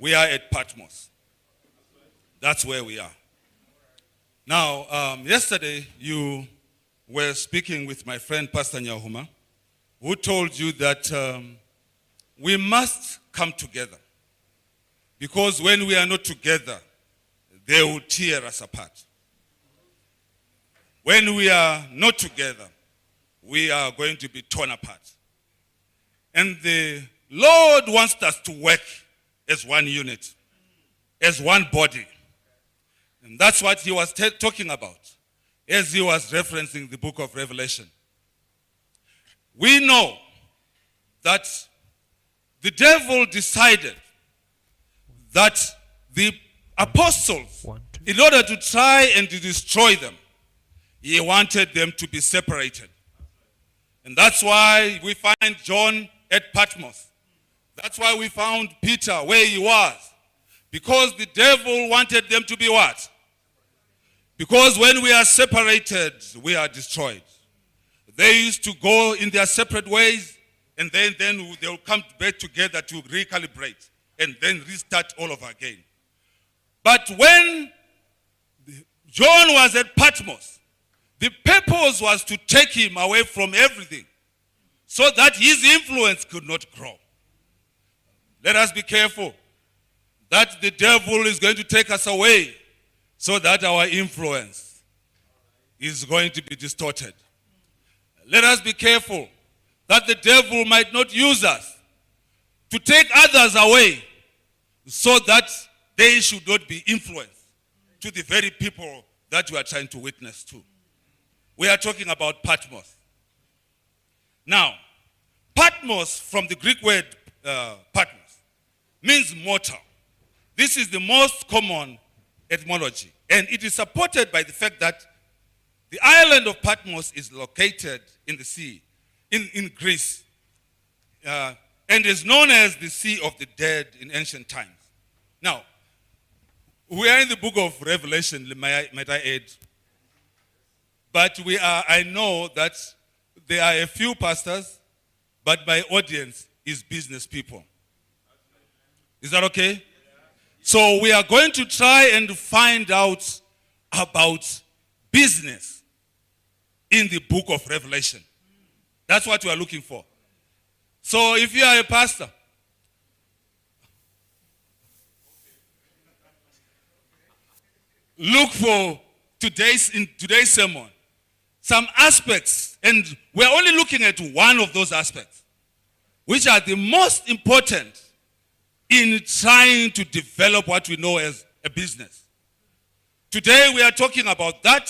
We are at PATMOS. That's where we are. Now, yesterday you were speaking with my friend Pastor Nyahuma, who told you that we must come together. Because when we are not together, they will tear us apart. When we are not together, we are going to be torn apart. And the Lord wants us to work as one unit, as one body. And that's what he was talking about as he was referencing the book of Revelation. We know that the devil decided that the apostles, in order to try and to destroy them, he wanted them to be separated. And that's why we find John at PATMOS. That's why we found Peter where he was. Because the devil wanted them to be what? Because when we are separated, we are destroyed. They used to go in their separate ways, and then they will come back together to recalibrate and then restart all over again. But when John was at PATMOS, the purpose was to take him away from everything so that his influence could not grow. Let us be careful that the devil is going to take us away so that our influence is going to be distorted. Let us be careful that the devil might not use us to take others away so that they should not be influenced to the very people that we are trying to witness to. We are talking about PATMOS. Now, PATMOS from the Greek word PATMOS means mortal. This is the most common etymology, and it is supported by the fact that the island of PATMOS is located in the sea, in Greece, and is known as the Sea of the Dead in ancient times. Now, we are in the book of Revelation, might I add, but I know that there are a few pastors, but my audience is business people. Is that okay? So we are going to try and find out about business in the book of Revelation. That's what we are looking for. So if you are a pastor, look for in today's sermon some aspects, and we're only looking at one of those aspects, which are the most important in trying to develop what we know as a business. Today we are talking about that.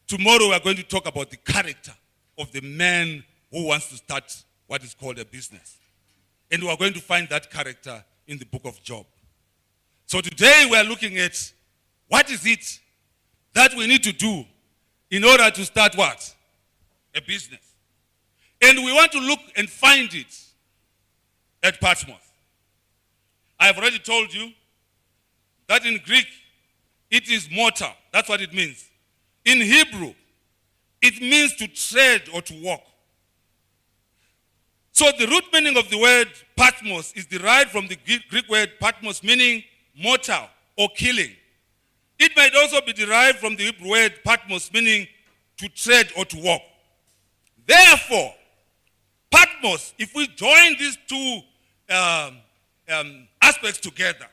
Tomorrow we are going to talk about the character of the man who wants to start what is called a business. And we are going to find that character in the book of Job. So today we are looking at what is it that we need to do in order to start what? A business. And we want to look and find it at PATMOS. I've already told you that in Greek, it is mortar. That's what it means. In Hebrew, it means to tread or to walk. So the root meaning of the word PATMOS is derived from the Greek word PATMOS, meaning mortal or killing. It might also be derived from the Hebrew word PATMOS, meaning to tread or to walk. Therefore, PATMOS, if we join these two aspects together,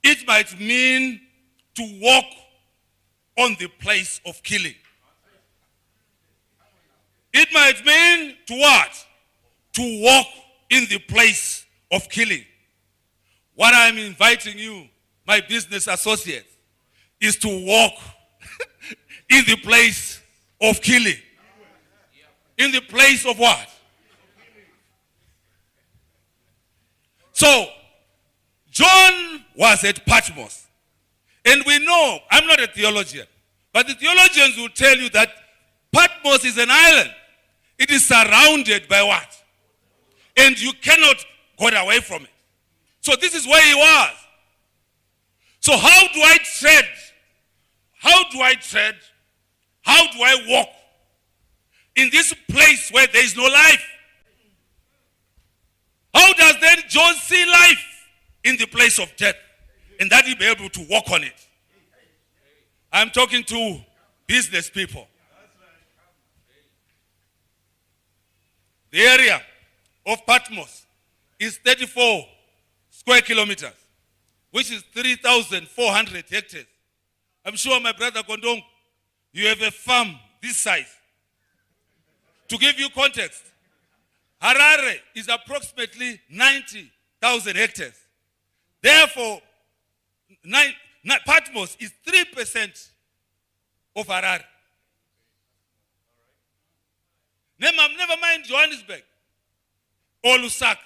it might mean to walk on the place of killing. It might mean to what? To walk in the place of killing. What I'm inviting you, my business associates, is to walk in the place of killing. In the place of what? So, John was at PATMOS. And we know, I'm not a theologian, but the theologians will tell you that PATMOS is an island. It is surrounded by what? And you cannot go away from it. So this is where he was. So how do I tread? How do I tread? How do I walk in this place where there is no life? How does then John see life in the place of death? and that you'll be able to walk on it. I'm talking to business people. The area of Patmos is 34 square kilometers, which is 3,400 hectares. I'm sure my brother Gondong, you have a farm this size. To give you context, Harare is approximately 90,000 hectares. Therefore, Patmos is 3% of Harare. Never mind Johannesburg or Lusaka.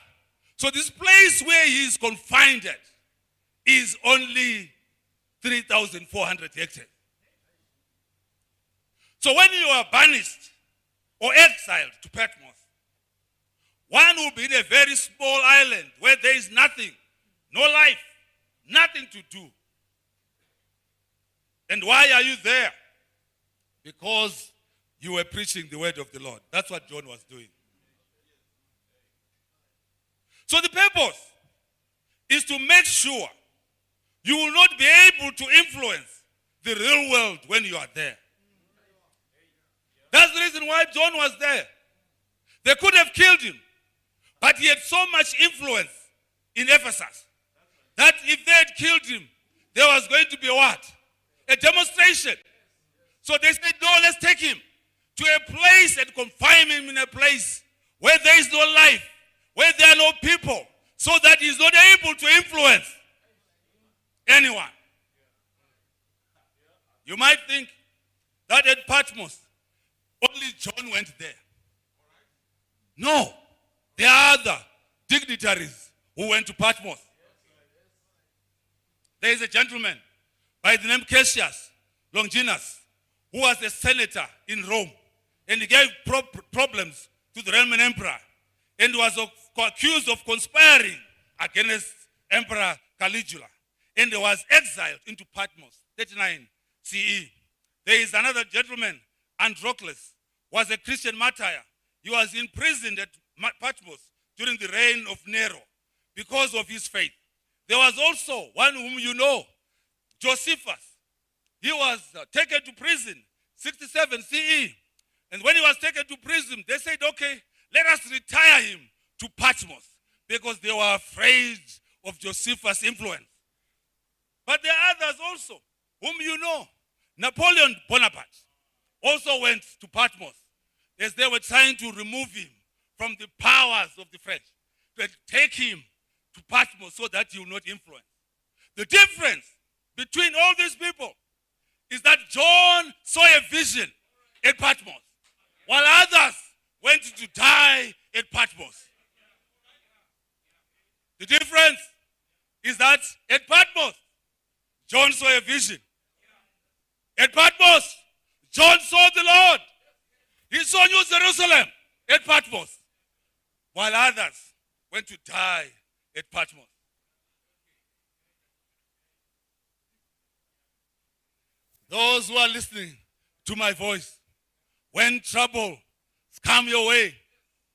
So this place where he is confined at is only 3,400 hectares. So when you are banished or exiled to Patmos, one will be in a very small island where there is nothing, no life, nothing to do. And why are you there? Because you were preaching the word of the Lord. That's what John was doing. So the purpose is to make sure you will not be able to influence the real world when you are there. That's the reason why John was there. They could have killed him, but he had so much influence in Ephesus that if they had killed him, there was going to be a what? A demonstration. So they said, no, let's take him to a place and confine him in a place where there is no life, where there are no people, so that he's not able to influence anyone. You might think that at Patmos, only John went there. No, there are other dignitaries who went to Patmos. There is a gentleman by the name Cassius Longinus, who was a senator in Rome, and he gave problems to the Roman emperor, and was accused of conspiring against Emperor Caligula, and he was exiled into Patmos, 39 CE. There is another gentleman, Androcles, was a Christian martyr. He was imprisoned at Patmos during the reign of Nero because of his faith. There was also one whom you know, Josephus. He was taken to prison, 67 CE. And when he was taken to prison, they said, okay, let us retire him to Patmos, because they were afraid of Josephus' influence. But there are others also whom you know. Napoleon Bonaparte also went to Patmos as they were trying to remove him from the powers of the French, to take him to Patmos so that he will not influence. The difference between all these people is that John saw a vision at Patmos, while others went to die at Patmos. The difference is that at Patmos, John saw a vision. At Patmos, John saw the Lord. He saw New Jerusalem at Patmos, while others went to die at Patmos. Those who are listening to my voice, when trouble come your way,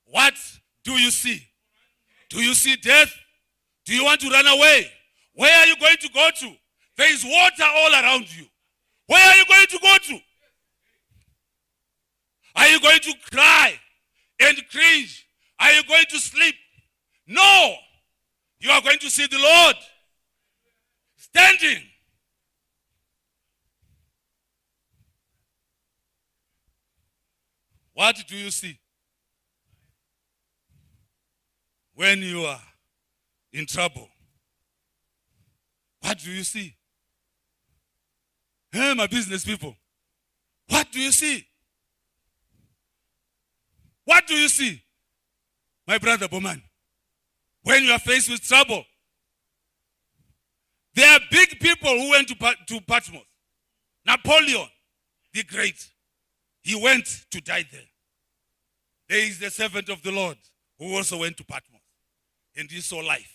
what do you see? Do you see death? Do you want to run away? Where are you going to go to? There is water all around you. Where are you going to go to? Are you going to cry and cringe? Are you going to sleep? No. You are going to see the Lord standing. What do you see when you are in trouble? What do you see? Hey, my business people, what do you see? What do you see, my brother Boman, when you are faced with trouble? There are big people who went to Patmos. Napoleon the Great, he went to die there. There is the servant of the Lord who also went to Patmos, and he saw life.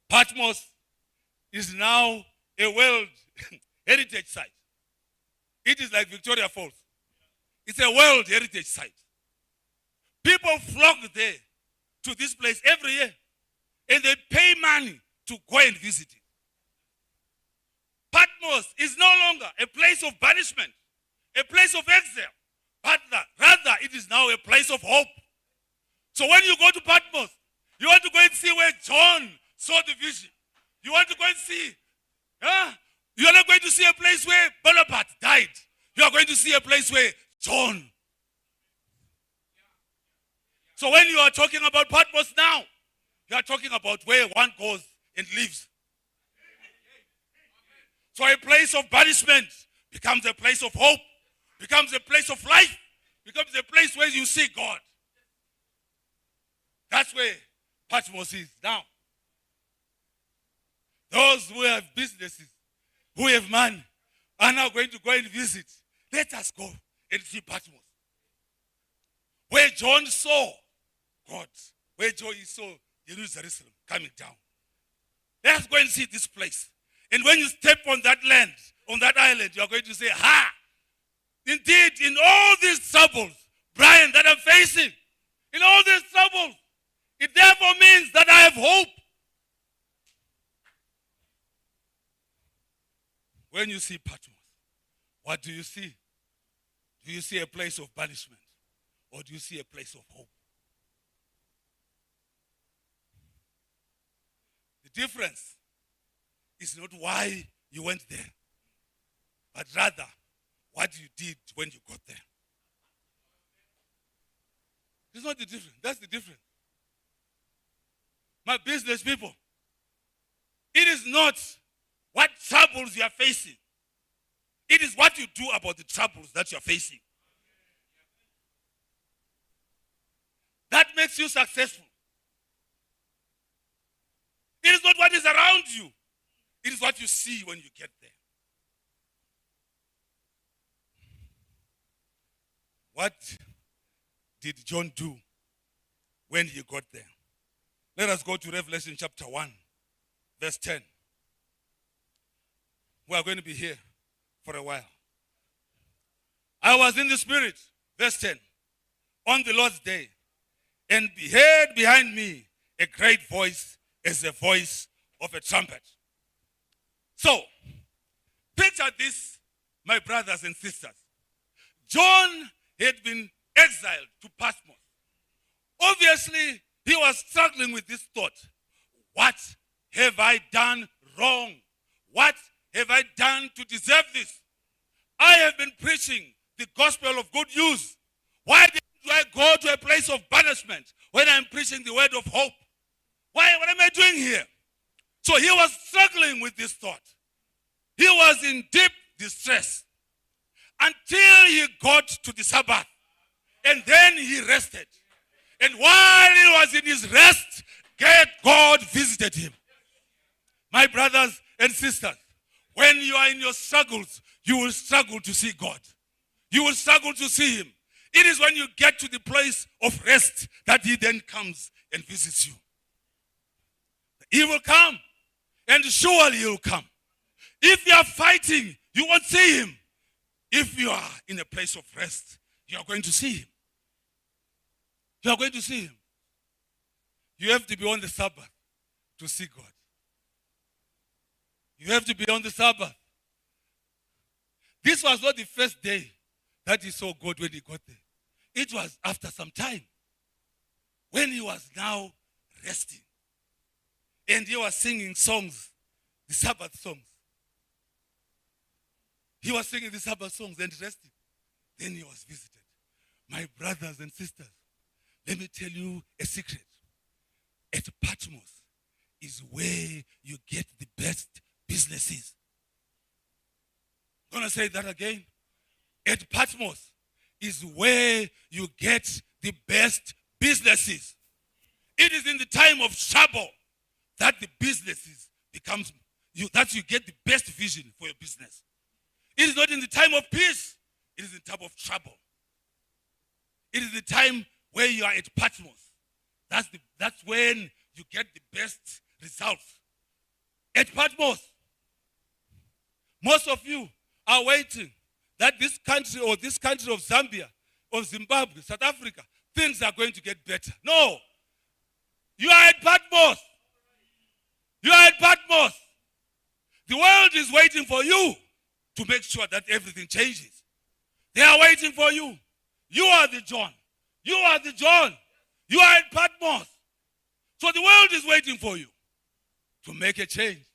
Patmos is now a World Heritage Site. It is like Victoria Falls. It's a World Heritage Site. People flock there to this place every year. and they pay money to go and visit it. Patmos is no longer a place of banishment, a place of exile, but rather it is now a place of hope. So when you go to Patmos, you want to go and see where John saw the vision. You want to go and see. You are not going to see a place where Bonaparte died. You are going to see a place where John. So when you are talking about Patmos now, you are talking about where one goes and lives. So a place of banishment becomes a place of hope, becomes a place of life, becomes a place where you see God. That's where Patmos is now. Those who have businesses, who have money, are now going to go and visit. Let us go and see Patmos. Where John saw God, where John saw Jerusalem coming down. Let us go and see this place. And when you step on that land, on that island, you are going to say, indeed, in all these troubles, Brian, that I'm facing, in all these troubles, it therefore means that I have hope. When you see Patmos, what do you see? Do you see a place of banishment, or do you see a place of hope? The difference is not why you went there, but rather what you did when you got there. It's not the difference. That's the difference. My business people, it is not what troubles you are facing. It is what you do about the troubles that you are facing. That makes you successful. It is not what is around you. It is what you see when you get there. What did John do when he got there? Let us go to Revelation chapter 1, verse 10. We are going to be here for a while. I was in the Spirit, verse 10, on the Lord's day, and heard behind me a great voice as the voice of a trumpet. So, picture this, my brothers and sisters. John had been exiled to Patmos. Obviously, he was struggling with this thought. What have I done wrong? What have I done to deserve this? I have been preaching the gospel of good news. Why do I go to a place of banishment when I'm preaching the word of hope? What am I doing here? So he was struggling with this thought. He was in deep distress until he got to the Sabbath. And then he rested. And while he was in his rest, God visited him. My brothers and sisters, when you are in your struggles, you will struggle to see God. You will struggle to see him. It is when you get to the place of rest that he then comes and visits you. He will come, and surely he will come. If you are fighting, you won't see him. If you are in a place of rest, you are going to see him. You are going to see him. You have to be on the Sabbath to see God. You have to be on the Sabbath. This was not the first day that he saw God when he got there. It was after some time when he was now resting. And he was singing songs, the Sabbath songs. He was singing the Sabbath songs and resting. Then he was visited. My brothers and sisters, let me tell you a secret. At Patmos is where you get the best businesses. I'm going to say that again. At Patmos is where you get the best businesses. It is in the time of trouble that the businesses becomes that you get the best vision for your business. It is not in the time of peace. It is in the time of trouble. It is the time where you are at Patmos. That's when you get the best results. At Patmos, most of you are waiting that this country or this country of Zambia or Zimbabwe, South Africa, things are going to get better. No. You are at Patmos. You are at Patmos. The world is waiting for you to make sure that everything changes. They are waiting for you. You are the John. You are the John. You are at Patmos. So the world is waiting for you to make a change,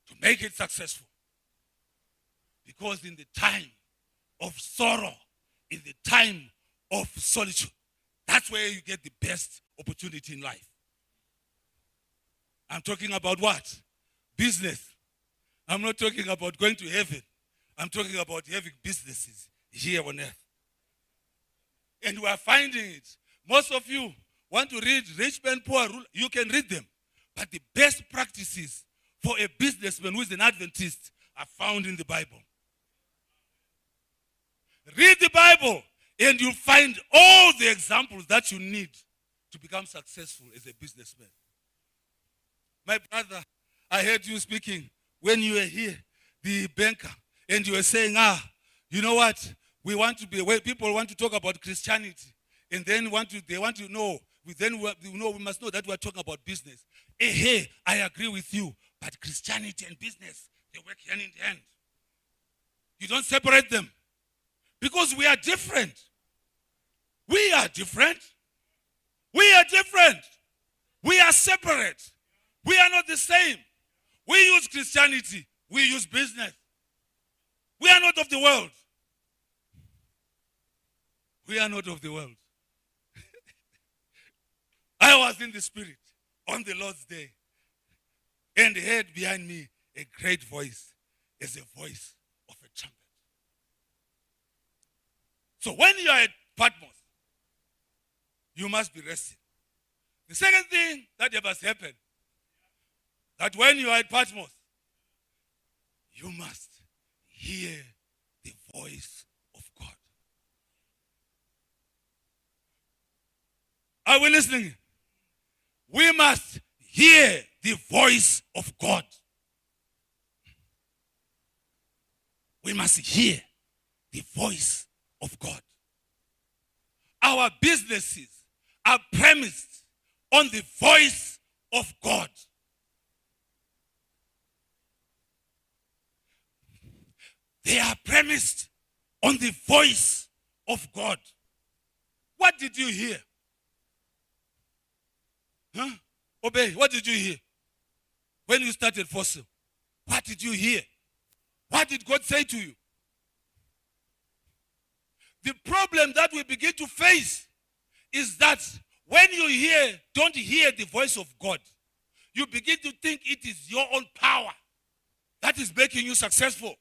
to make it successful. Because in the time of sorrow, in the time of solitude, that's where you get the best opportunity in life. I'm talking about what? Business. I'm not talking about going to heaven. I'm talking about having businesses here on earth. And we are finding it. Most of you want to read Rich Man, Poor Ruler. You can read them. But the best practices for a businessman who is an Adventist are found in the Bible. Read the Bible and you'll find all the examples that you need to become successful as a businessman. My brother, I heard you speaking when you were here, the banker, and you were saying, you know what? We want to be, people want to talk about Christianity, and then they want to know, we must know that we're talking about business. Hey, I agree with you, but Christianity and business, they work hand in hand. You don't separate them, because we are different. We are different. We are different. We are separate. We are not the same. We use Christianity. We use business. We are not of the world. We are not of the world. I was in the Spirit on the Lord's day and heard behind me a great voice, as a voice of a trumpet. So when you are at Patmos, you must be resting. The second thing that must happen, that when you are at Patmos, you must hear the voice of God. Are we listening? We must hear the voice of God. We must hear the voice of God. Our businesses are premised on the voice of God. They are premised on the voice of God. What did you hear? Obey. What did you hear? When you started Fossil, what did you hear? What did God say to you? The problem that we begin to face is that when you don't hear the voice of God, you begin to think it is your own power that is making you successful.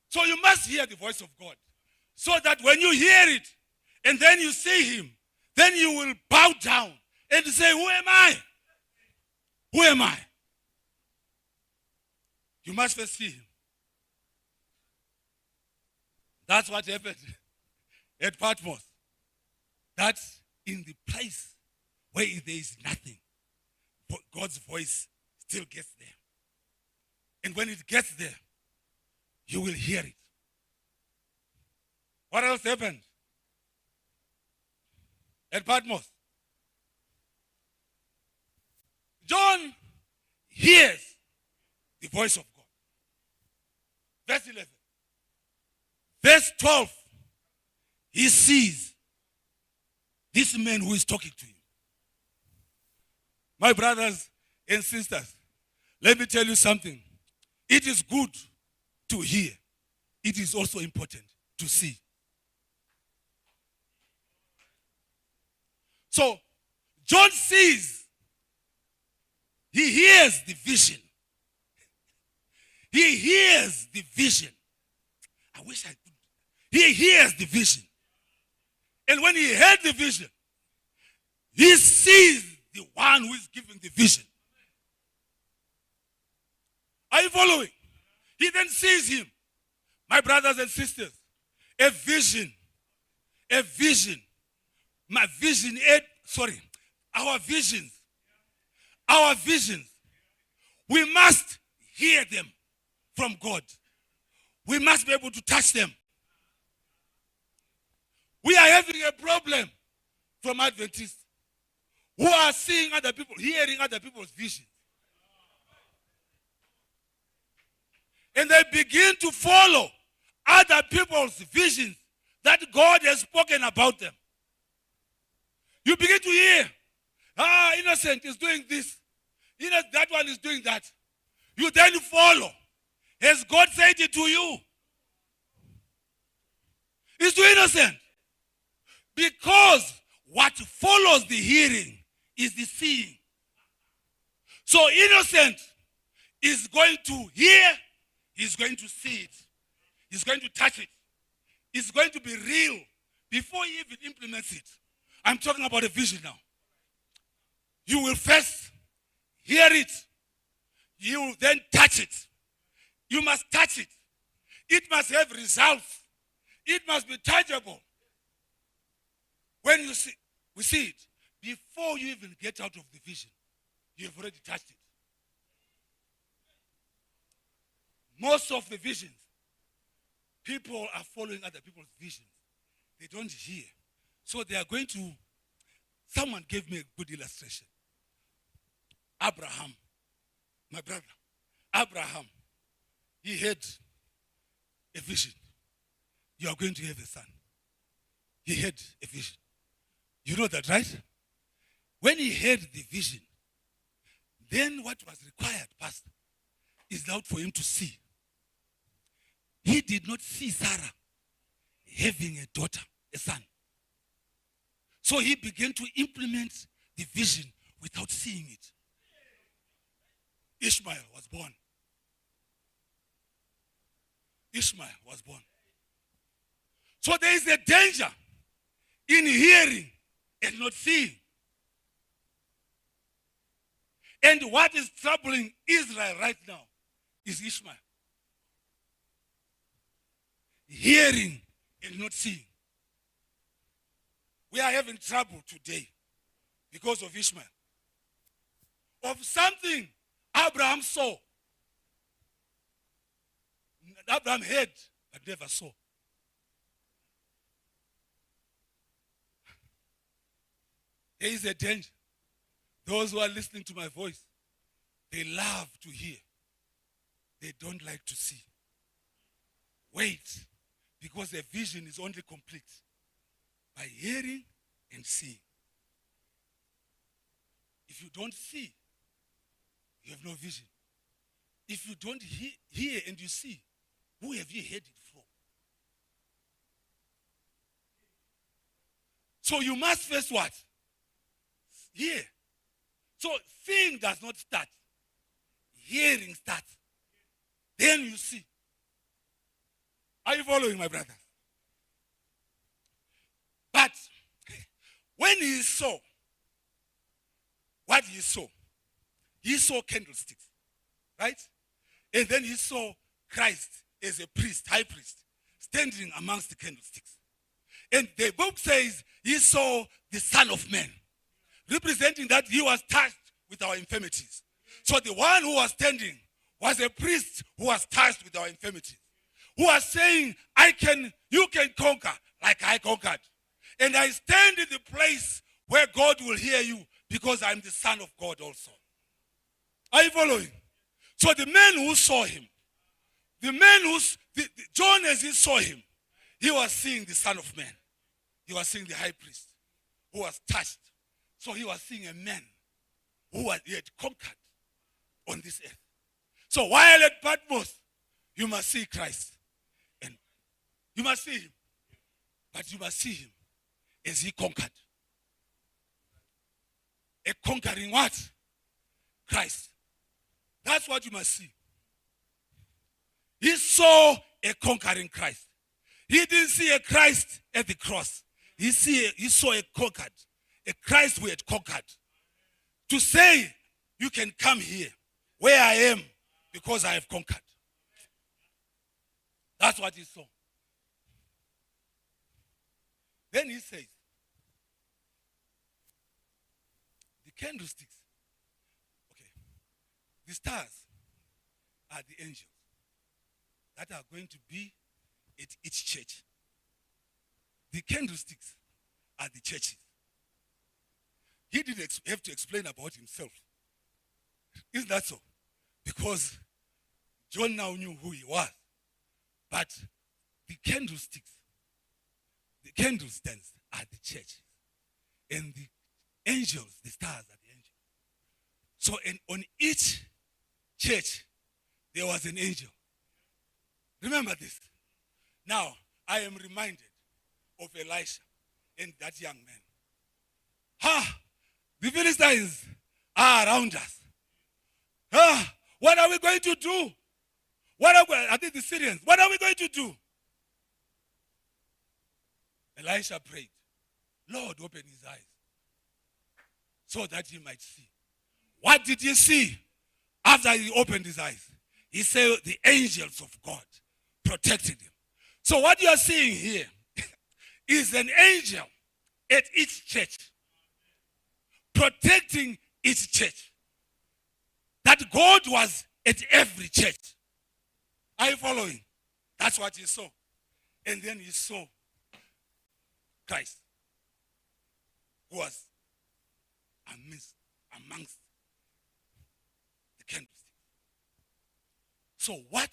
So you must hear the voice of God, so that when you hear it and then you see him, then you will bow down and say, who am I? Who am I? You must first see him. That's what happened at Patmos. That in the place where there is nothing, God's voice still gets there. And when it gets there, you will hear it. What else happened at Patmos? John hears the voice of God. Verse 11. Verse 12. He sees this man who is talking to him. My brothers and sisters, let me tell you something. It is good to hear. It is also important to see. So, John sees. He hears the vision. He hears the vision. I wish I could. He hears the vision. And when he heard the vision, he sees the one who is giving the vision. Are you following? He then sees him. My brothers and sisters, a vision. My vision, our visions. Our visions. We must hear them from God. We must be able to touch them. We are having a problem from Adventists. who are seeing other people, hearing other people's visions. And they begin to follow other people's visions that God has spoken about them. You begin to hear, innocent is doing this. That one is doing that. You then follow. Has God said it to you? It's too innocent. Because what follows the hearing is the seeing. So innocent is going to hear, he's going to see it. He's going to touch it. It's going to be real before he even implements it. I'm talking about a vision now. You will first hear it. You will then touch it. You must touch it. It must have results. It must be tangible. When we see it, before you even get out of the vision, you have already touched it. Most of the visions, people are following other people's visions. They don't hear. So they are going to, someone gave me a good illustration. Abraham, my brother, Abraham, he had a vision. You are going to have a son. He had a vision. You know that, right? When he had the vision, then what was required, Pastor, is now for him to see. He did not see Sarah having a daughter, a son. So he began to implement the vision without seeing it. Ishmael was born. Ishmael was born. So there is a danger in hearing and not seeing. And what is troubling Israel right now is Ishmael. Hearing and not seeing. We are having trouble today because of Ishmael. Of something Abraham saw. Abraham heard but never saw. There is a danger. Those who are listening to my voice, they love to hear. They don't like to see. Wait, because a vision is only complete by hearing and seeing. If you don't see, you have no vision. If you don't hear and you see, who have you heard it from? So you must first what? Hear. So seeing does not start. Hearing starts. Then you see. Are you following, my brother? But when he saw what he saw candlesticks, right? And then he saw Christ as a priest, high priest, standing amongst the candlesticks. And the book says he saw the Son of Man, representing that he was touched with our infirmities. So the one who was standing was a priest who was touched with our infirmities, who was saying, you can conquer like I conquered. And I stand in the place where God will hear you because I'm the Son of God also. Are you following? So the man who saw him, John as he saw him, he was seeing the Son of Man. He was seeing the high priest who was touched. So he was seeing a man who he had conquered on this earth. So while at Patmos, you must see Christ. And you must see him. But you must see him as he conquered. A conquering what? Christ. That's what you must see. He saw a conquering Christ. He didn't see a Christ at the cross. He saw a conquered, a Christ who had conquered. To say, you can come here where I am because I have conquered. That's what he saw. Then he says, the candlesticks, okay, the stars are the angels that are going to be at each church. The candlesticks are the churches. he didn't have to explain about himself. Isn't that so? Because John now knew who he was. But the candlesticks, the candlestands are the churches. And the angels, the stars are the angels. So on each church, there was an angel. Remember this. Now, I am reminded of Elisha and that young man. The Philistines are around us. What are we going to do? I think the Syrians, what are we going to do? Elisha prayed, Lord, open his eyes so that he might see. What did he see after he opened his eyes? He said the angels of God protected him. So what you are seeing here is an angel at each church protecting each church. That God was at every church. Are you following? That's what he saw. And then he saw Christ, who was amongst the candlesticks. So what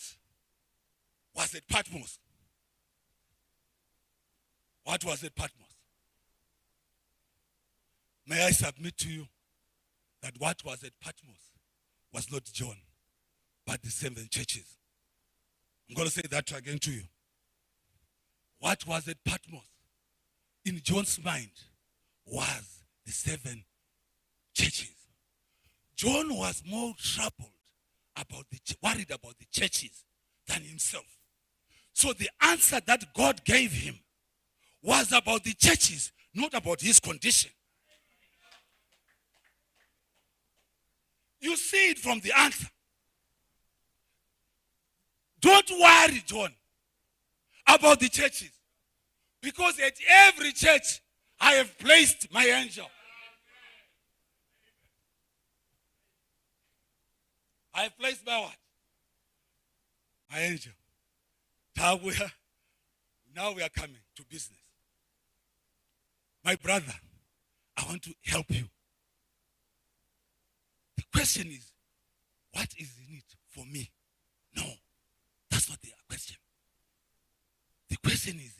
was at Patmos? What was at Patmos? May I submit to you that what was at Patmos was not John, but the 7 churches. I'm going to say that again to you. What was at Patmos in John's mind was the 7 churches. John was more troubled worried about the churches than himself. So the answer that God gave him was about the churches, not about his condition. You see it from the answer. Don't worry, John, about the churches. Because at every church, I have placed my angel. I have placed my what? My angel. Tagwirei. Now we are coming to business. My brother, I want to help you. The question is, what is in it for me? No, that's not the question. The question is,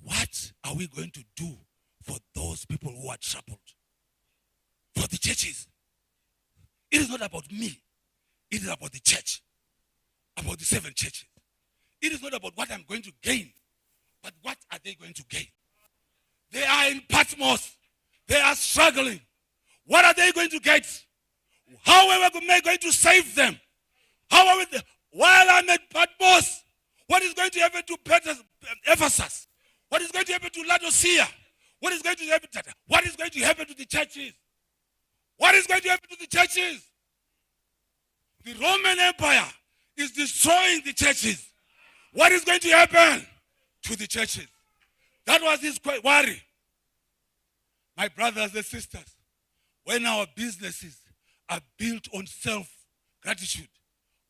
what are we going to do for those people who are troubled? For the churches. It is not about me. It is about the church. About the 7 churches. It is not about what I'm going to gain, but what are they going to gain? They are in Patmos. They are struggling. What are they going to get? How are we going to save them? How are we? While I'm at Patmos, what is going to happen to Ephesus? What is going to happen to Laodicea? What is going to happen to the churches? What is going to happen to the churches? The Roman Empire is destroying the churches. What is going to happen to the churches? That was his worry. My brothers and sisters, when our businesses are built on self-gratitude,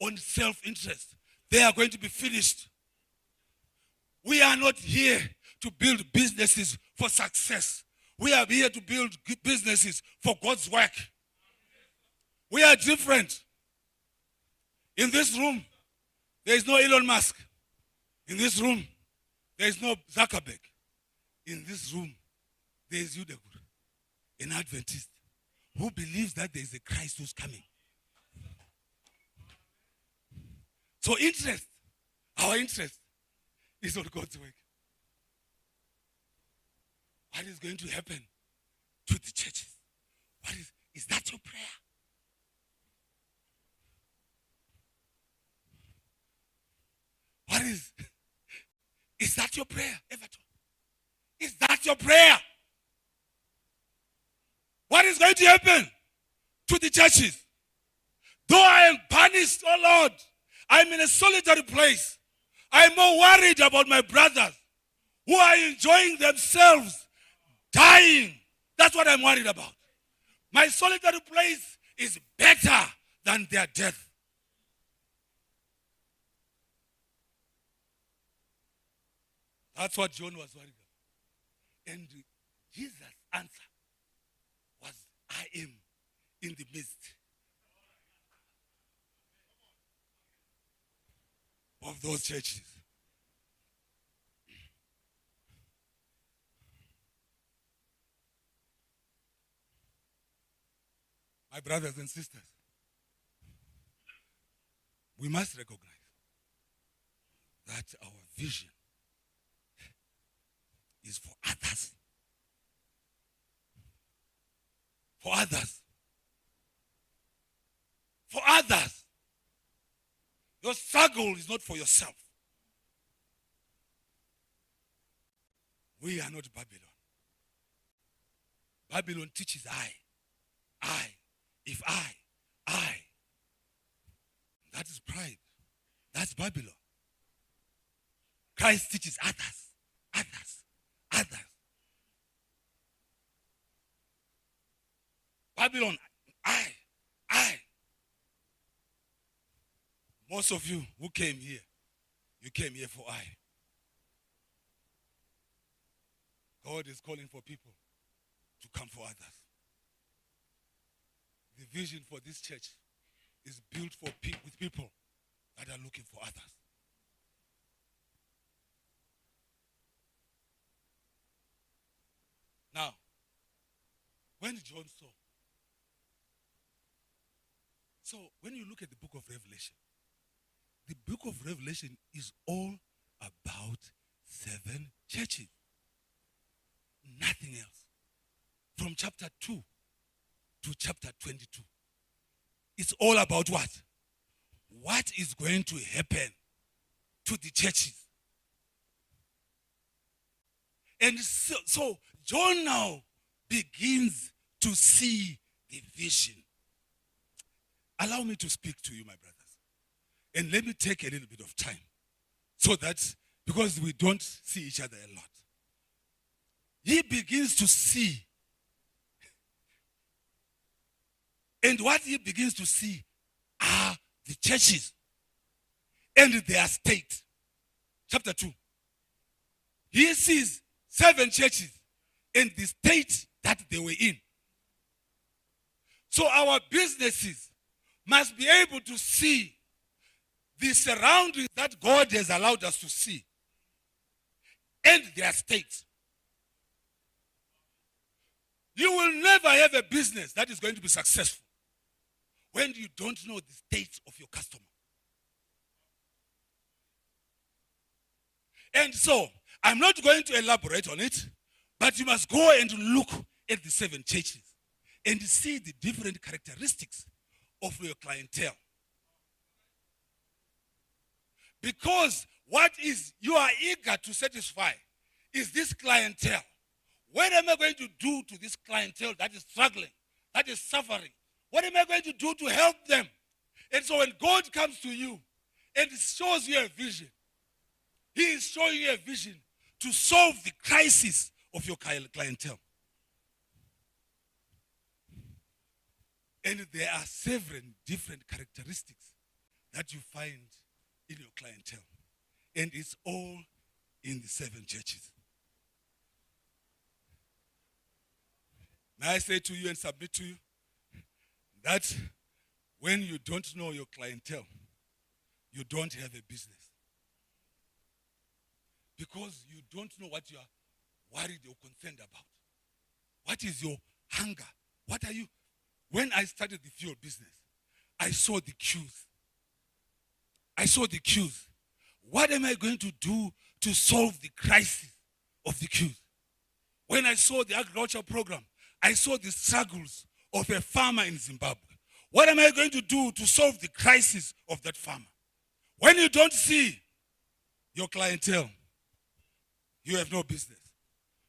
on self-interest, they are going to be finished. We are not here to build businesses for success. We are here to build businesses for God's work. We are different. In this room, there is no Elon Musk. In this room, there is no Zuckerberg. In this room, there is Yudegur, an Adventist, who believes that there is a Christ who's coming. So our interest is on God's work. What is going to happen to the churches? Is that your prayer? Is that your prayer, Everton? Is that your prayer? What is going to happen to the churches? Though I am punished, oh Lord, I'm in a solitary place. I'm more worried about my brothers who are enjoying themselves, dying. That's what I'm worried about. My solitary place is better than their death. That's what John was worried about. And Jesus' answer was those churches. My brothers and sisters, we must recognize that our vision is for others. For others. For others. Your struggle is not for yourself. We are not Babylon. Babylon teaches I. If I. That is pride. That's Babylon. Christ teaches others. Babylon, I. Most of you who came here, you came here for I. God is calling for people to come for others. The vision for this church is built for with people that are looking for others. Now, when John saw, so when you look at the book of Revelation, the book of Revelation is all about 7 churches. Nothing else. From chapter 2 to chapter 22. It's all about what? What is going to happen to the churches? And so John now begins to see the vision. Allow me to speak to you, my brothers. And let me take a little bit of time. So that, because we don't see each other a lot. He begins to see. And what he begins to see are the churches and their state. Chapter 2. He sees 7 churches and the state that they were in. So our businesses must be able to see the surroundings that God has allowed us to see and their state. You will never have a business that is going to be successful when you don't know the state of your customer. And so, I'm not going to elaborate on it, but you must go and look at the 7 churches and see the different characteristics of your clientele. Because what is you are eager to satisfy is this clientele. What am I going to do to this clientele that is struggling, that is suffering? What am I going to do to help them? And so when God comes to you and shows you a vision, he is showing you a vision to solve the crisis of your clientele. And there are 7 different characteristics that you find in your clientele. And it's all in the 7 churches. May I say to you and submit to you that when you don't know your clientele, you don't have a business. Because you don't know what you are worried or concerned about. What is your hunger? What are you? When I started the fuel business, I saw the queues. What am I going to do to solve the crisis of the queues? When I saw the agriculture program, I saw the struggles of a farmer in Zimbabwe. What am I going to do to solve the crisis of that farmer? When you don't see your clientele, you have no business.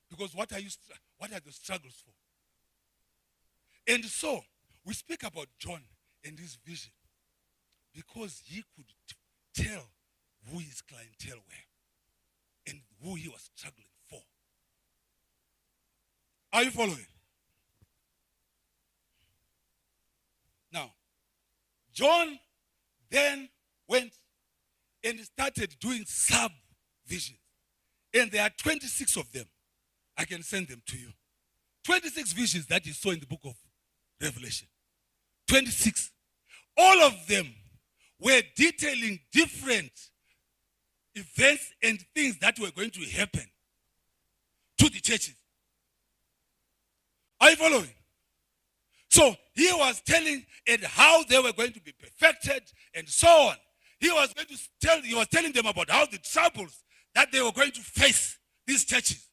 Because what are the struggles for? And so, we speak about John and his vision because he could tell who his clientele were and who he was struggling for. Are you following? Now, John then went and started doing sub-visions. And there are 26 of them. I can send them to you. 26 visions that you saw in the book of Revelation. 26. All of them were detailing different events and things that were going to happen to the churches. Are you following? So he was telling and how they were going to be perfected and so on. He was telling them about how the troubles that they were going to face these churches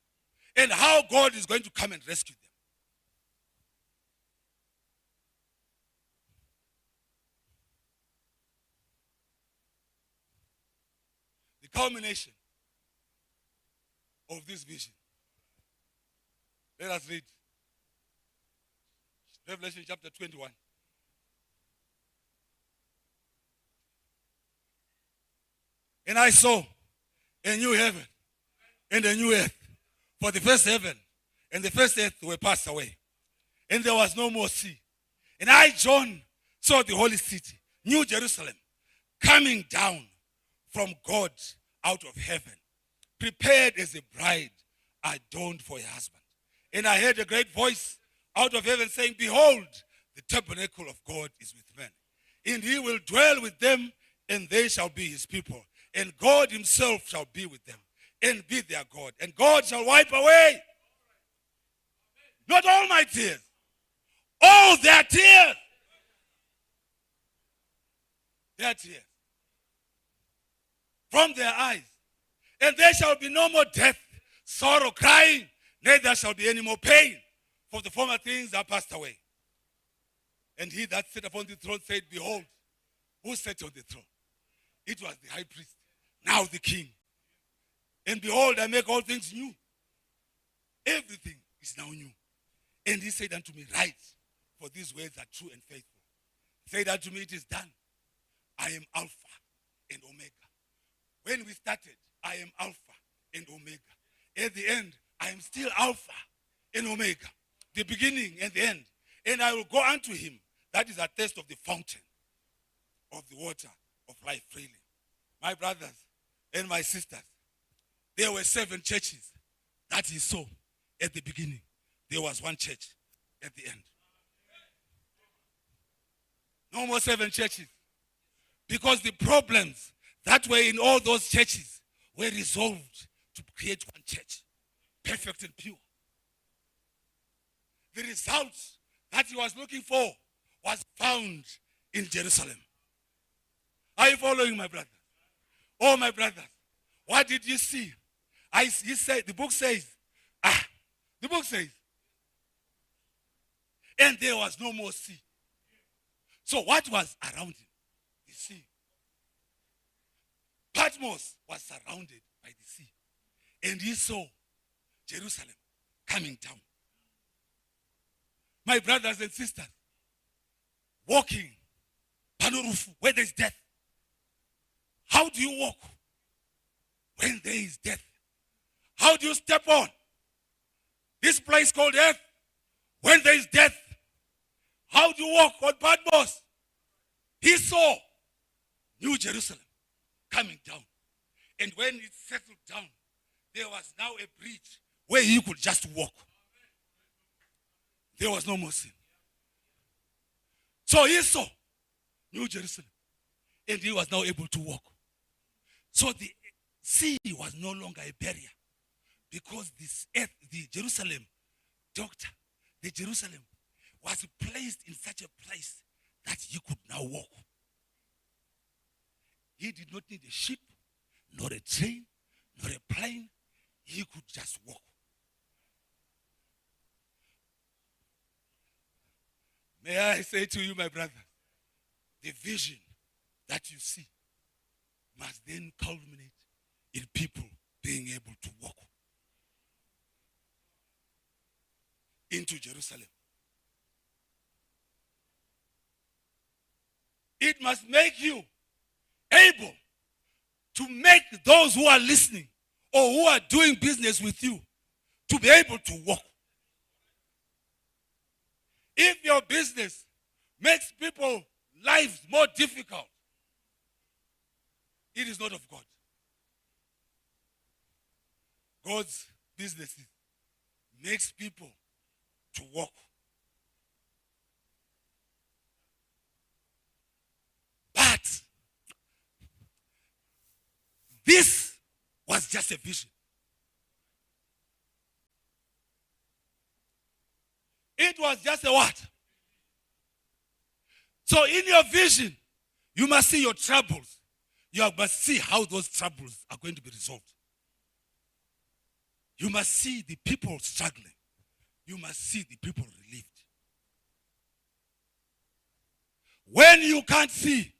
and how God is going to come and rescue them. The culmination of this vision. Let us read Revelation chapter 21. And I saw a new heaven and a new earth. For the first heaven and the first earth were passed away, and there was no more sea. And I, John, saw the holy city, New Jerusalem, coming down from God out of heaven, prepared as a bride adorned for her husband. And I heard a great voice out of heaven saying, Behold, the tabernacle of God is with men, and he will dwell with them, and they shall be his people. And God himself shall be with them, and be their God. And God shall wipe away, not all my tears, all their tears. Their tears. From their eyes. And there shall be no more death, sorrow, crying, neither shall be any more pain, for the former things are passed away. And he that sat upon the throne said, Behold, who sat on the throne? It was the high priest, now the king. And behold, I make all things new. Everything is now new. And he said unto me, Write, for these words are true and faithful. He said unto me, It is done. I am Alpha and Omega. When we started, I am Alpha and Omega. At the end, I am still Alpha and Omega. The beginning and the end. And I will go unto him that is a thirst of the fountain of the water of life freely. My brothers and my sisters, there were 7 churches that he saw at the beginning. There was 1 church at the end. No more 7 churches. Because the problems that were in all those churches were resolved to create 1 church. Perfect and pure. The results that he was looking for was found in Jerusalem. Are you following, my brother? Oh, my brothers, what did you see? The book says, and there was no more sea. So what was around him? The sea. Patmos was surrounded by the sea. And he saw Jerusalem coming down. My brothers and sisters, walking, Panorufu, where there is death. How do you walk when there is death? How do you step on this place called earth when there is death? How do you walk on Patmos? He saw New Jerusalem coming down. And when it settled down, there was now a bridge where he could just walk. There was no more sin. So he saw New Jerusalem. And he was now able to walk. So the sea was no longer a barrier. Because this earth, the Jerusalem was placed in such a place that he could now walk. He did not need a ship, nor a train, nor a plane. He could just walk. May I say to you, my brother, the vision that you see must then culminate in people being able to walk into Jerusalem. It must make you able to make those who are listening or who are doing business with you to be able to walk. If your business makes people's lives more difficult, it is not of God. God's businesses makes people to walk. But this just a vision. It was just a what? So in your vision, you must see your troubles. You must see how those troubles are going to be resolved. You must see the people struggling. You must see the people relieved. When you can't see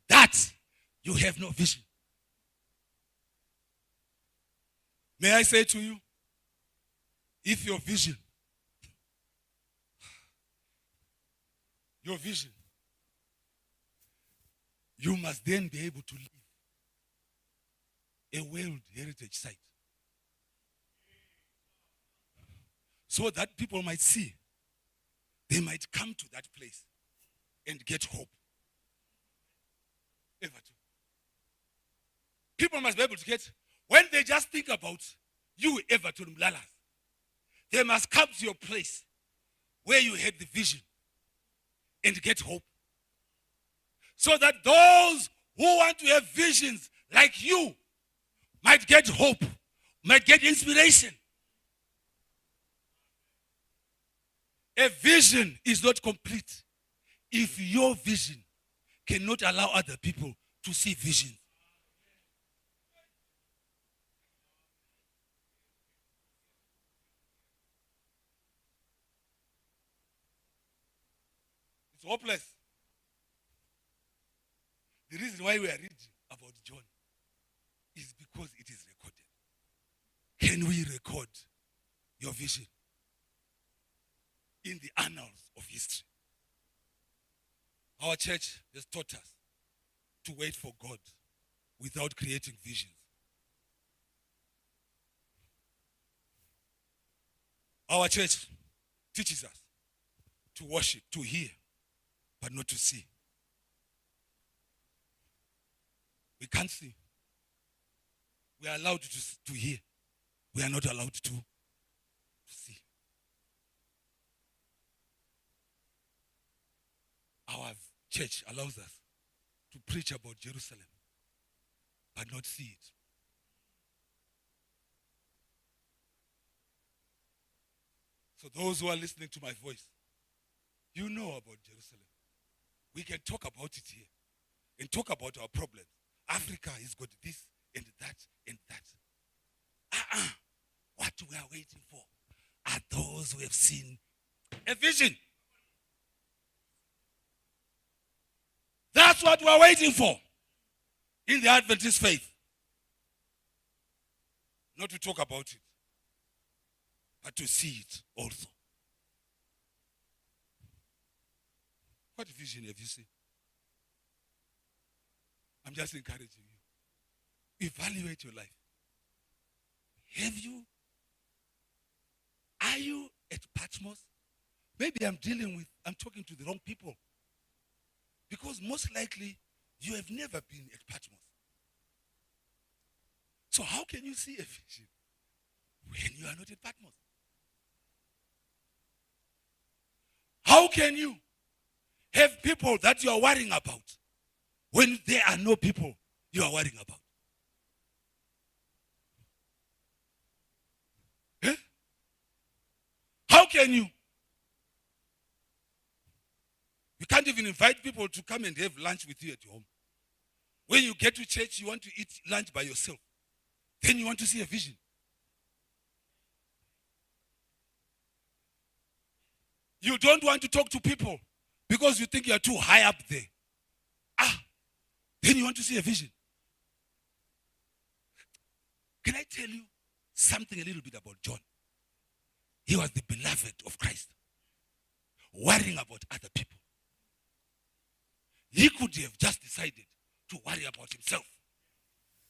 that, you have no vision. May I say to you, if your vision, you must then be able to live a World Heritage Site. So that people might see, they might come to that place and get hope. People must be able to get, when they just think about you, Everton Mlalas, they must come to your place where you had the vision and get hope. So that those who want to have visions like you might get hope, might get inspiration. A vision is not complete if your vision cannot allow other people to see vision. It's hopeless. The reason why we are reading about John is because it is recorded. Can we record your vision in the annals of history? Our church has taught us to wait for God without creating visions. Our church teaches us to worship, to hear, but not to see. We can't see. We are allowed to hear. We are not allowed to see. Our church allows us to preach about Jerusalem, but not see it. So those who are listening to my voice, you know about Jerusalem. We can talk about it here and talk about our problems. Africa has got this and that and that. What we are waiting for are those who have seen a vision. That's what we are waiting for in the Adventist faith. Not to talk about it, but to see it also. What vision have you seen? I'm just encouraging you. Evaluate your life. Are you at PATMOS? Maybe I'm talking to the wrong people. Because most likely, you have never been at PATMOS. So how can you see a vision when you are not at PATMOS? How can you have people that you are worrying about when there are no people you are worrying about? Eh? How can you? You can't even invite people to come and have lunch with you at home. When you get to church, you want to eat lunch by yourself. Then you want to see a vision. You don't want to talk to people because you think you are too high up there. Then you want to see a vision. Can I tell you something a little bit about John? He was the beloved of Christ, worrying about other people. He could have just decided to worry about himself.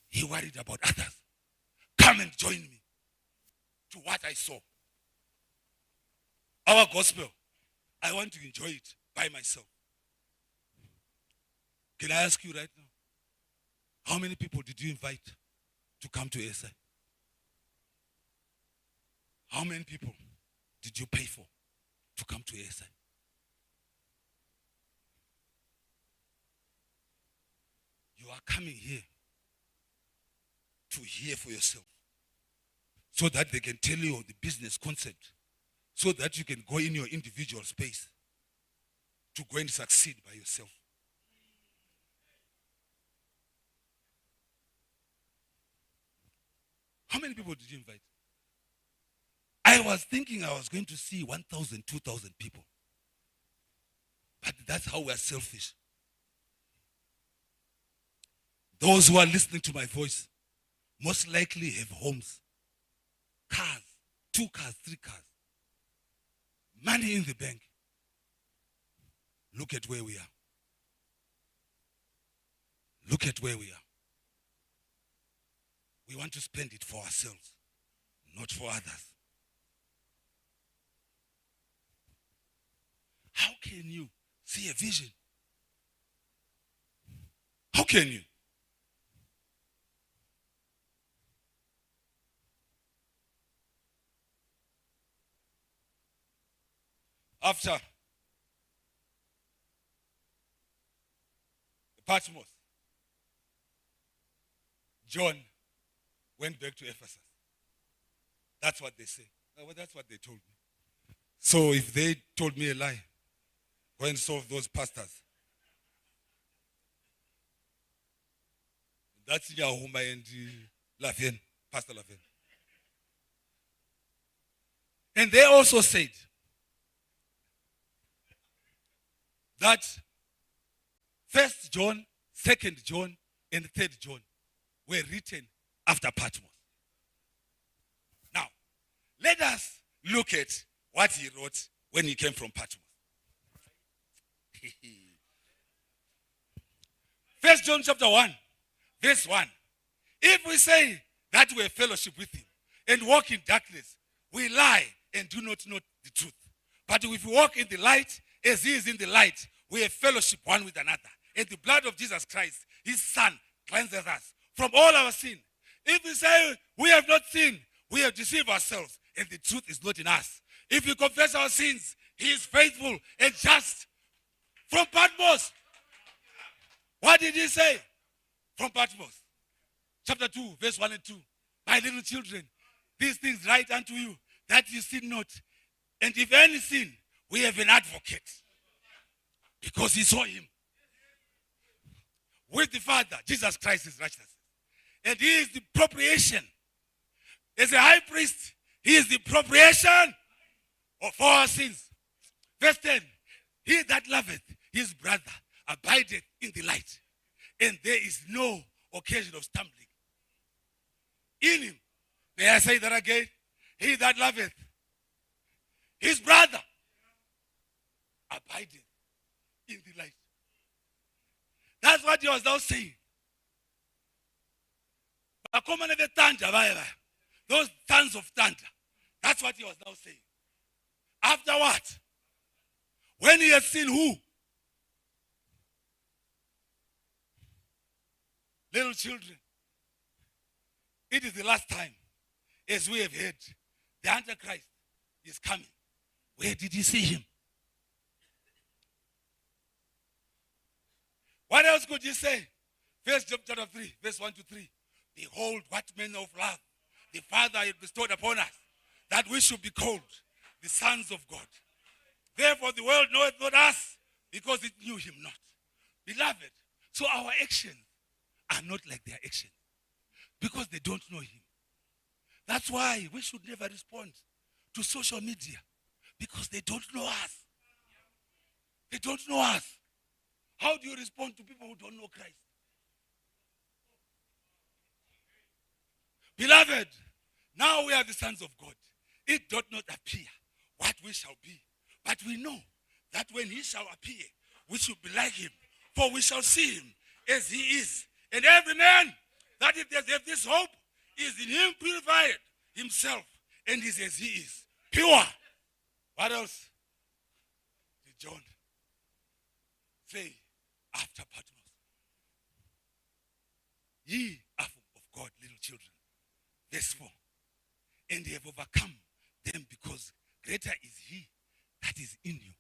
He worried about others. Come and join me to what I saw. Our gospel, I want to enjoy it by myself. Can I ask you right now, how many people did you invite to come to ASI? How many people did you pay for to come to ASI? You are coming here to hear for yourself, so that they can tell you the business concept, so that you can go in your individual space to go and succeed by yourself. How many people did you invite? I was thinking I was going to see 1,000, 2,000 people. But that's how we are selfish. Those who are listening to my voice most likely have homes, cars, 2 cars, 3 cars, money in the bank. Look at where we are. Look at where we are. We want to spend it for ourselves, not for others. How can you see a vision? How can you? After PATMOS, John went back to Ephesus. That's what they say. Well, that's what they told me. So if they told me a lie, go and solve those pastors. That's Yahuma and Laven, Pastor Laven. And they also said that 1 John, 2 John, and 3 John were written after PATMOS. Now, let us look at what he wrote when he came from PATMOS. 1 John chapter 1, verse 1. If we say that we have fellowship with him and walk in darkness, we lie and do not know the truth. But if we walk in the light, as he is in the light, we have fellowship one with another. And the blood of Jesus Christ, his Son, cleanses us from all our sin. If we say we have not sinned, we have deceived ourselves, and the truth is not in us. If we confess our sins, he is faithful and just. From PATMOS. What did he say? From PATMOS. Chapter 2, verse 1 and 2. My little children, these things write unto you, that you sin not. And if any sin, we have an advocate. Because he saw him. With the Father, Jesus Christ is righteous. And he is the propitiation. As a high priest, he is the propitiation for our sins. Verse 10. He that loveth his brother abideth in the light, and there is no occasion of stumbling in him. May I say that again? He that loveth his brother abideth in the light. That's what he was now saying. Those sons of thunder. That's what he was now saying. After what? When he has seen who? Little children. It is the last time, as we have heard, the Antichrist is coming. Where did he see him? What else could you say? First John chapter 3, verse 1 to 3. Behold, what manner of love the Father had bestowed upon us, that we should be called the sons of God. Therefore the world knoweth not us, because it knew him not. Beloved, so our actions are not like their actions, because they don't know him. That's why we should never respond to social media, because they don't know us. They don't know us. How do you respond to people who don't know Christ? Beloved, now we are the sons of God. It doth not appear what we shall be, but we know that when he shall appear, we shall be like him, for we shall see him as he is. And every man that if this hope is in him purified himself, and is as he is, pure. What else did John say after PATMOS? Ye are of God, little children. Verse 4. And they have overcome them, because greater is he that is in you,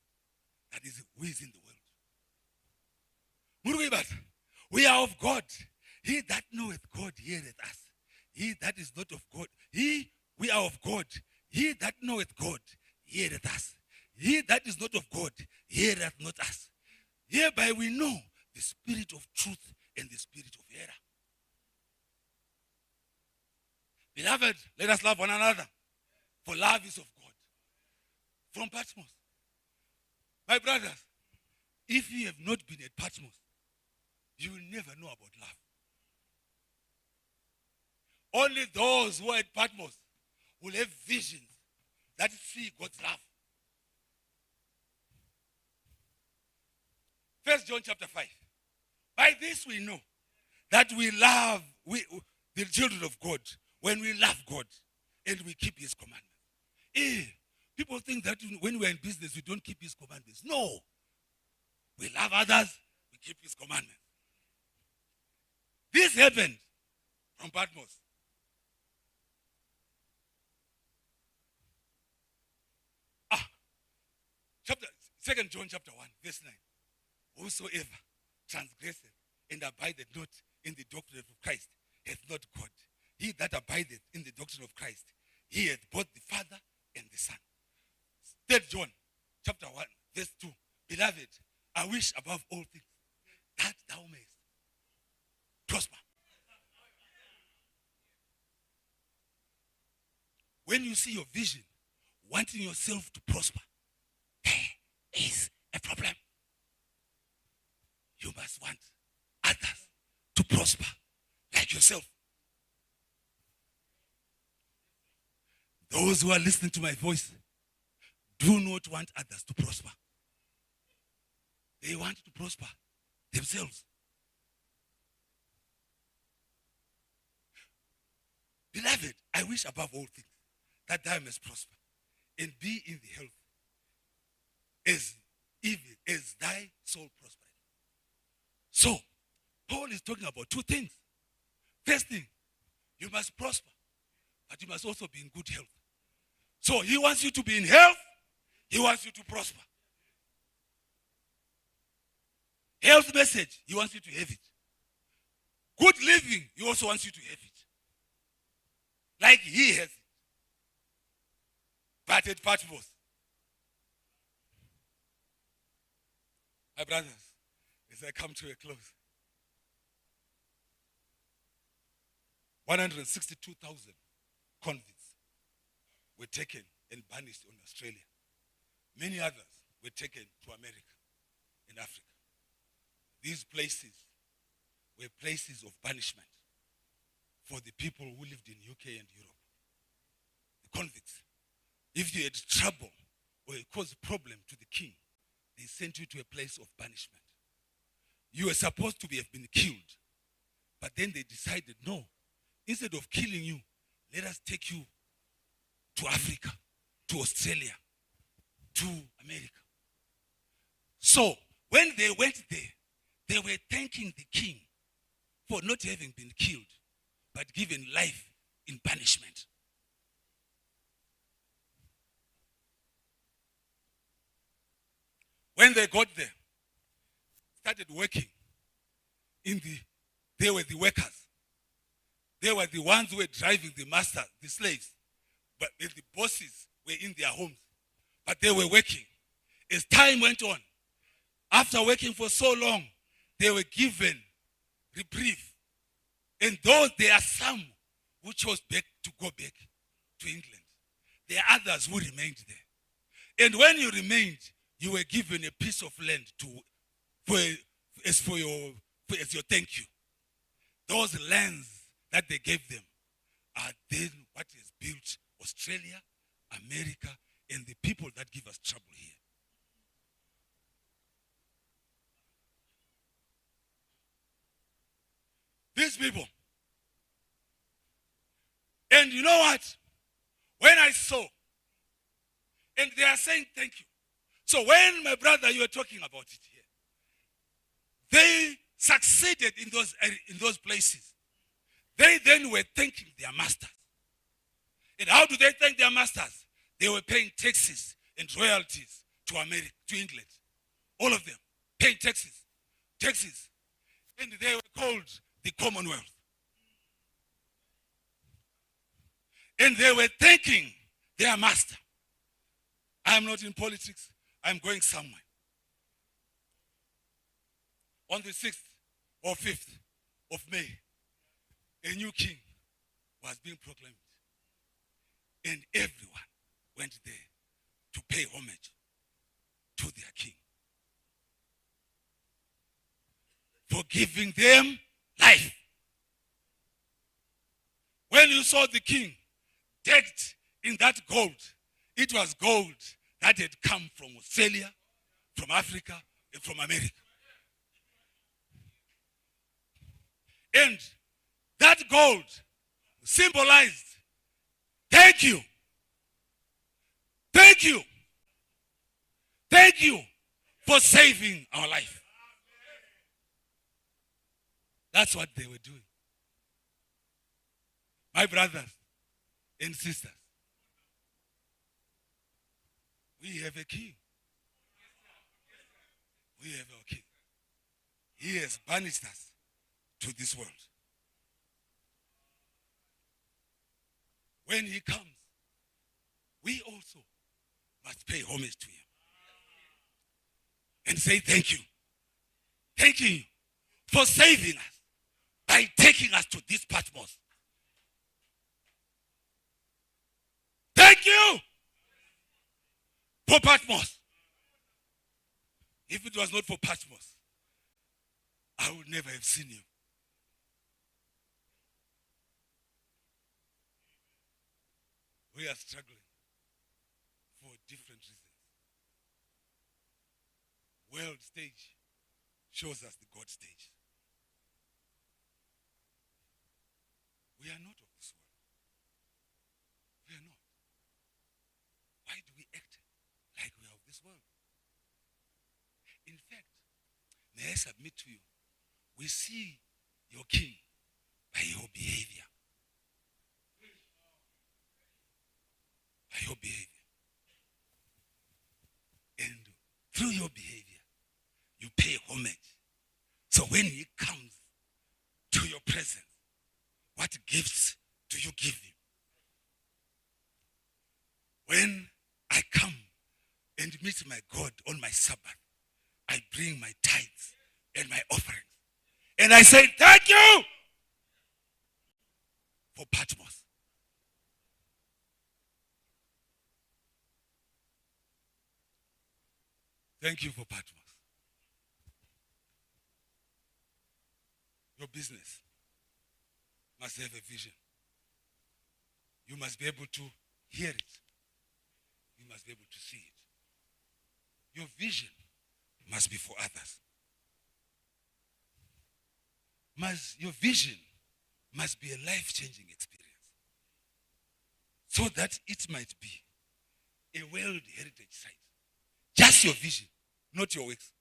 that is who is in the world. We are of God. He that knoweth God heareth us. he that is not of God, we are of God. He that knoweth God, heareth us. He that is not of God, heareth not us. Hereby we know the spirit of truth and the spirit of error. Beloved, let us love one another, for love is of God. From Patmos. My brothers, if you have not been at Patmos, you will never know about love. Only those who are at Patmos will have visions that see God's love. 1 John chapter 5. By this we know that we love the children of God when we love God and we keep his commandments. People think that when we're in business, we don't keep his commandments. No. We love others, we keep his commandments. This happened from Patmos. Chapter 2 John chapter 1, verse 9. Whosoever transgresseth and abideth not in the doctrine of Christ hath not God. He that abideth in the doctrine of Christ, he hath both the Father and the Son. 3 John chapter 1, verse 2. Beloved, I wish above all things that thou mayest prosper. When you see your vision, wanting yourself to prosper, there is a problem. You must want others to prosper like yourself. Those who are listening to my voice do not want others to prosper. They want to prosper themselves. Beloved, I wish above all things that thou mayest prosper and be in the health as thy soul prospereth. So, Paul is talking about two things. First thing, you must prosper, but you must also be in good health. So he wants you to be in health, he wants you to prosper. Health message, he wants you to have it. Good living, he also wants you to have it. Like he has it. But at Patmos, my brothers, as I come to a close, 162,000 convicts were taken and banished in Australia. Many others were taken to America and Africa. These places were places of banishment for the people who lived in UK and Europe. The convicts. If you had trouble or it caused a problem to the king, they sent you to a place of banishment. You were supposed to have been killed. But then they decided, no, instead of killing you, let us take you to Africa, to Australia, to America. So, when they went there, they were thanking the king for not having been killed, but given life in punishment. When they got there, started working they were the workers. They were the ones who were driving the master, the slaves. But the bosses were in their homes. But they were working. As time went on, after working for so long, they were given reprieve. And though there are some who chose to go back to England, there are others who remained there. And when you remained, you were given a piece of land as your thank you. Those lands that they gave them are then what has built Australia, America, and the people that give us trouble here. These people. And you know what? When I saw, and they are saying thank you. So when, my brother, you were talking about it here, they succeeded in those places. They then were thanking their masters. And how do they thank their masters? They were paying taxes and royalties to America, to England. All of them paying taxes. And they were called the Commonwealth. And they were thanking their master. I am not in politics. I'm going somewhere. On the 6th or 5th of May, a new king was being proclaimed. And everyone went there to pay homage to their king for giving them life. When you saw the king decked in that gold, it was gold that had come from Australia, from Africa, and from America. And that gold symbolized, thank you. Thank you. Thank you for saving our life. That's what they were doing. My brothers and sisters, we have a king. We have our king. He has banished us to this world. When he comes, we also must pay homage to him and say thank you. Thanking you for saving us by taking us to this PATMOS. Thank you for PATMOS. If it was not for PATMOS, I would never have seen you. We are struggling for different reasons. World stage shows us the God stage. We are not of this world. We are not. Why do we act like we are of this world? In fact, may I submit to you, we see your king by your behavior. By your behavior. And through your behavior, you pay homage. So when he comes to your presence, what gifts do you give him? When I come and meet my God on my Sabbath, I bring my tithes and my offerings. And I say, thank you for PATMOS. Thank you for PATMOS. Your business must have a vision. You must be able to hear it. You must be able to see it. Your vision must be for others. Your vision must be a life-changing experience, so that it might be a World Heritage Site. Just your vision, not your works.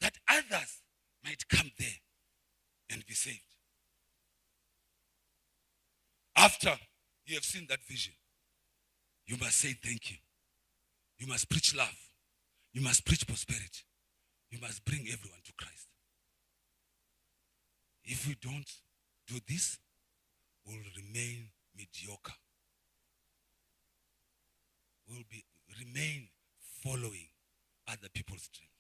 That others might come there and be saved. After you have seen that vision, you must say thank you. You must preach love. You must preach prosperity. You must bring everyone to Christ. If we don't do this, we'll remain mediocre. We'll remain following other people's dreams.